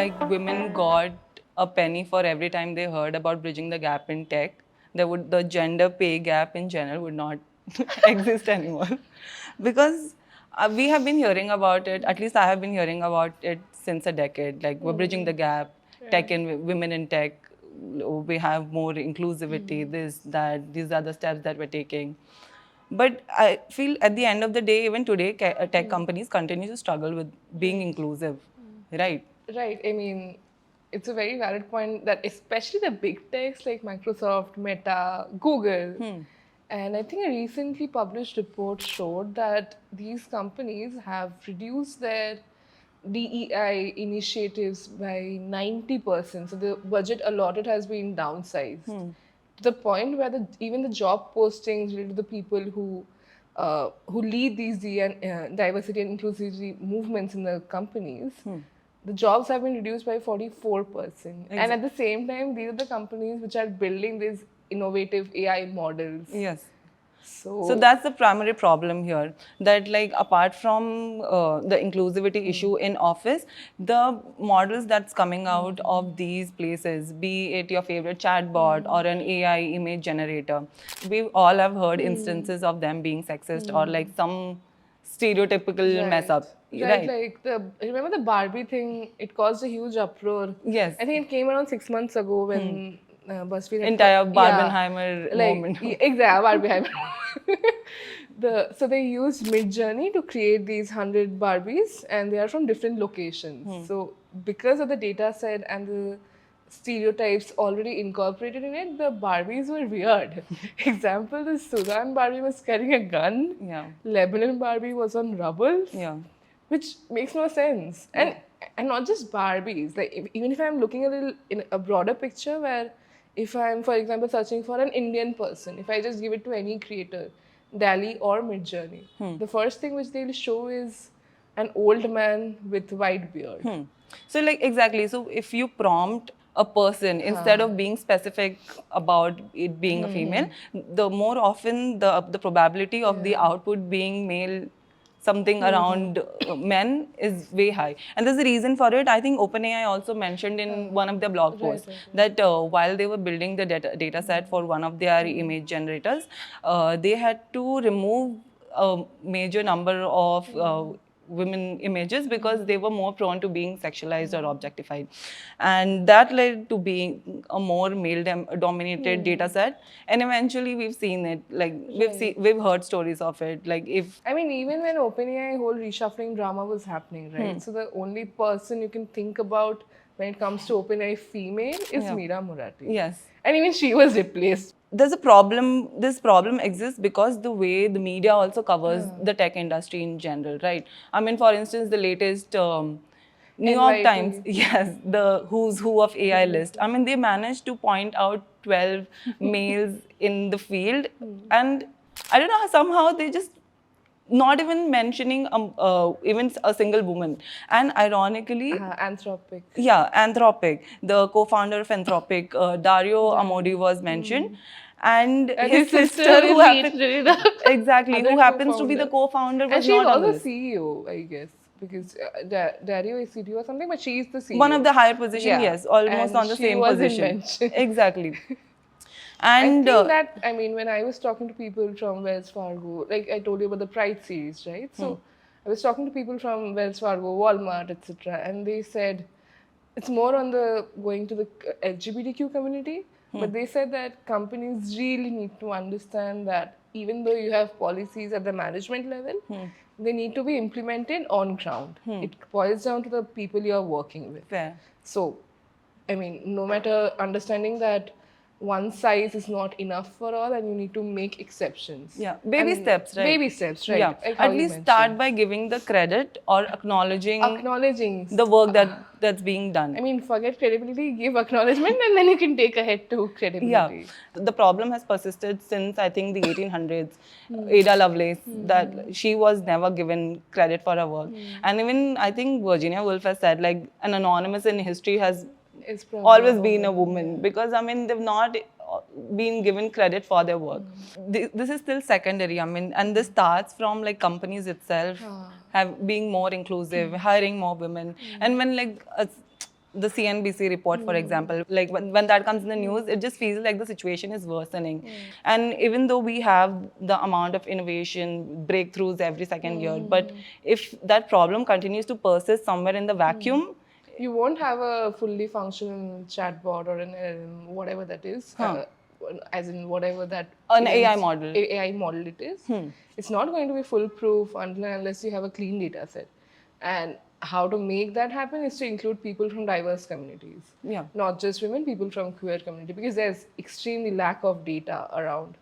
like women got a penny for every time they heard about bridging the gap in tech, the gender pay gap in general would not exist anymore, because we have been hearing about it. At least I have been hearing about it since a decade. Like we're bridging the gap, tech and women in tech. We have more inclusivity. This, that, these are the steps that we're taking. But I feel at the end of the day, even today, tech companies continue to struggle with being inclusive, right? Right. I mean, it's a very valid point that especially the big techs like Microsoft, Meta, Google, and I think a recently published report showed that these companies have reduced their DEI initiatives by 90%. So the budget allotted has been downsized to the point where even the job postings related to the people who lead these diversity and inclusivity movements in the companies, the jobs have been reduced by 44%. And at the same time, these are the companies which are building these innovative AI models. Yes. So, So that's the primary problem here. That like apart from the inclusivity issue in office, the models that's coming out of these places, be it your favorite chatbot or an AI image generator, we all have heard instances of them being sexist or like some stereotypical mess up. Right, like remember the Barbie thing? It caused a huge uproar. Yes. I think it came around 6 months ago when BuzzFeed had Entire Barbenheimer moment. Exactly, Barbie. So they used Midjourney to create these 100 Barbies, and they are from different locations. So because of the data set and the stereotypes already incorporated in it, the Barbies were weird. Example, the Sudan Barbie was carrying a gun. Yeah. Lebanon Barbie was on rubbles. Yeah. Which makes no sense. And not just Barbies. Like even if I'm looking a little in a broader picture, where if I'm, for example, searching for an Indian person, if I just give it to any creator, Dali or Midjourney, the first thing which they'll show is an old man with white beard. So like exactly. So if you prompt a person instead of being specific about it being a female, the more often the probability of the output being male, something around men is way high. And there's a reason for it. I think OpenAI also mentioned in one of their blog posts that while they were building the data set for one of their image generators, they had to remove a major number of women images because they were more prone to being sexualized or objectified, and that led to being a more male dominated data set. And eventually we've seen it, like we've heard stories of it, like if I mean, even when OpenAI whole reshuffling drama was happening, right? So the only person you can think about when it comes to OpenAI female is Meera Murati. Yes. And even she was replaced. There's a problem, this problem exists because the way the media also covers the tech industry in general, right? I mean, for instance, the latest New York Times, yes, the who's who of AI list. I mean, they managed to point out 12 males in the field, and I don't know how somehow they just not even mentioning even a single woman. And ironically, Anthropic. yeah, Anthropic, the co-founder of Anthropic, Dario Amodi was mentioned. And his sister, who happens exactly, who happens to be the co-founder, was and she's not on the also list. CEO, I guess, because Dario is CTO or something, but she's the CEO. One of the higher position, yes, almost and on the she same wasn't position. mentioned. Exactly. And And I think that, I mean, when I was talking to people from Wells Fargo, like I told you about the Pride series, right? So I was talking to people from Wells Fargo, Walmart, etc., and they said it's more on the going to the LGBTQ community, but they said that companies really need to understand that even though you have policies at the management level, they need to be implemented on ground. It boils down to the people you are working with. fair. So, I mean, no matter understanding that one size is not enough for all and you need to make exceptions. Yeah, baby steps, right? Baby steps, right? Yeah, Like how at you least mentioned. start by giving the credit or acknowledging the work that's being done. I mean, forget credibility, give acknowledgement, and then you can take ahead to credibility. Yeah, the problem has persisted since I think the 1800s. Ada Lovelace, that she was never given credit for her work, and even I think Virginia Woolf has said like an anonymous in history has It's always been a woman, because I mean they've not been given credit for their work. This is still secondary. I mean, and this starts from like companies itself have being more inclusive, hiring more women, and when like the CNBC report, for example, like when that comes in the news, it just feels like the situation is worsening. And even though we have the amount of innovation, breakthroughs every second year, but if that problem continues to persist somewhere in the vacuum, You won't have a fully functional chatbot or an LLM, whatever that is, as in whatever that an is, AI model. AI model it is. It's not going to be foolproof until and unless you have a clean data set. And how to make that happen is to include people from diverse communities. Yeah. Not just women, people from queer community, because there's extremely lack of data around.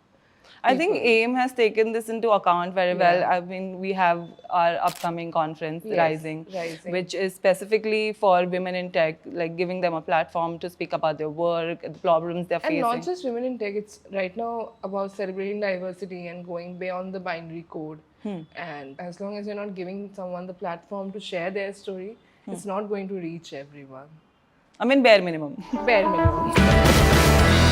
I think AIM has taken this into account very well. Yeah. I mean, we have our upcoming conference, Yes, Rising, which is specifically for women in tech, like giving them a platform to speak about their work, the problems they're And facing. not just women in tech, it's right now about celebrating diversity and going beyond the binary code. And as long as you're not giving someone the platform to share their story, it's not going to reach everyone. I mean, bare minimum. Bare minimum.